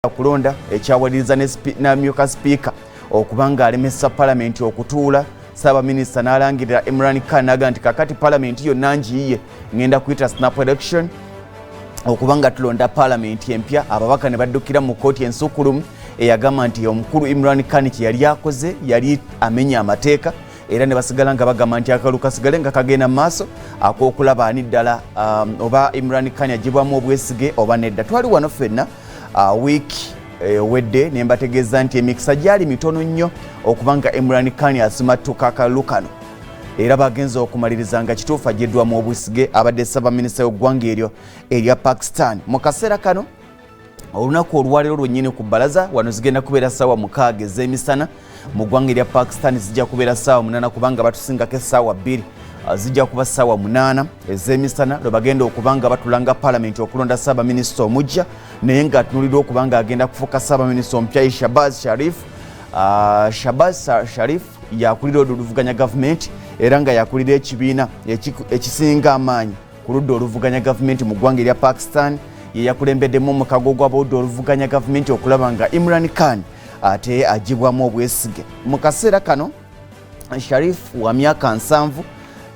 kulonda ekyawaliriza n'amyuka sipiika okubanga alemesa palamenti okutuula. Ssaabaminisita n'alangirira Imran Khan n'agamba nti kakati palamenti yonna ngiyiye ngenda kuyita snap election okubanga tulonda palamenti empya. Ababaka ne baddukira mu kkooti ensukkulumu eyagamba nti omukulu Imran Khan kye yali akoze yali amenya amateeka, era ne basigala nga bagamba nti akalulu kasigale nga kagenda mu maaso ak'okulaba ani ddala oba Imran Khan aggyibwamu obwesige oba nedda. Twali wano ffenna wiiki wedde ne mbategeeza nti emikisa gyali mitono nnyo okubanga Imran Khan asimattuka akalulu kano, era bagenza okumaliriza nga kituufu agyiddwamu obwesige abadde Ssaabaminisita w'eggwanga eryo erya Pakistan. Mu kaseera kano olunaku olwaleero lwennyini ku bbalaza wano zigenda kubeera ssaawa 6 ez'emisana. Mu ggwanga erya Pakistan zijja kubeera ssaawa 8 kubanga batusingako essaawa 2, zijja kuba ssaawa 8 ez'emisana lwe bagenda okubanga batulanga palamenti okulonda Ssaabaminisita omujja, naye nga tunuulira okubanga agenda kufuuka Ssaabaminisita omupya Shabazz Sharif. Shabazz Sharif yakulira oluvuganya gavumenti era nga yakulira ekibiina ekisinga amaanyi ku ludda oluvuganya gavumenti mu ggwanga erya Pakistan. Ye yakulembeddemu omukago gw'abaludda oluvuganya gavumenti okulaba nga Imran Khan ate aggyibwamu obwesige. Mu kaseera kano Sharif wa myaka 7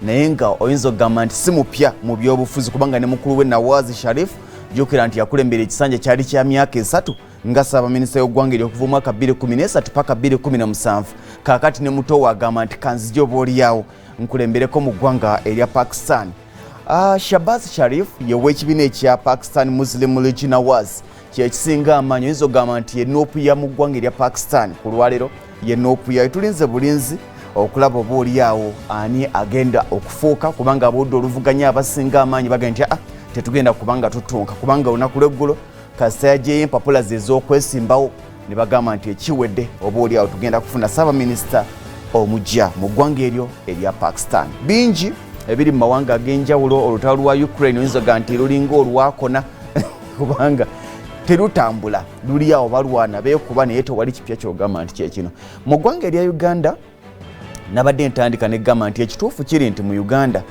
naye nga oyinza okugamba nti si mupya mu byobufuzi kubanga ne mukulu we Nawaz Sharif jjukira nti yakulembera ekisanja kyali kya myaka 3 nga Ssaabaminisita y'eggwanga eryo okuva omwaka 2013 paka 2017. Kaakati ne muto we agamba nti kanzija oba oliawo nkulembereko mu ggwanga erya Pakistan. Shabazz Sharif ye w'ekibiina ekya Pakistan Muslim League Nawaz kyekisinga amaanyi, oyinza okugamba nti ye noopuya mu ggwanga erya Pakistan. Ku lwaleero ye noopuya tulinze bulinzi okulaba oba oliawo ani agenda okufuuka kubanga abudde oluvuganya abasinga amaanyi bagenda nti tetugenda kubanga tutunka kubanga olunaku lw'eggulo kasita yaggyeyo empapula ze ez'okwesimbawo ne bagamba nti ekiwedde oba oliawo tugenda kufuna Ssaabaminisita omujja mu ggwanga eryo erya Pakistan. Bingi ebiri mu mawanga ag'enjawulo, olutalo lwa Ukraine oyinza okugamba nti lulinga olwakona kubanga terutambula, luli awo balwana beekuba naye tewali kipya kyogamba nti kyekino. Mu ggwanga erya Uganda nabadde ntandika ne gamba nti ekituufu kiri nti mu Uganda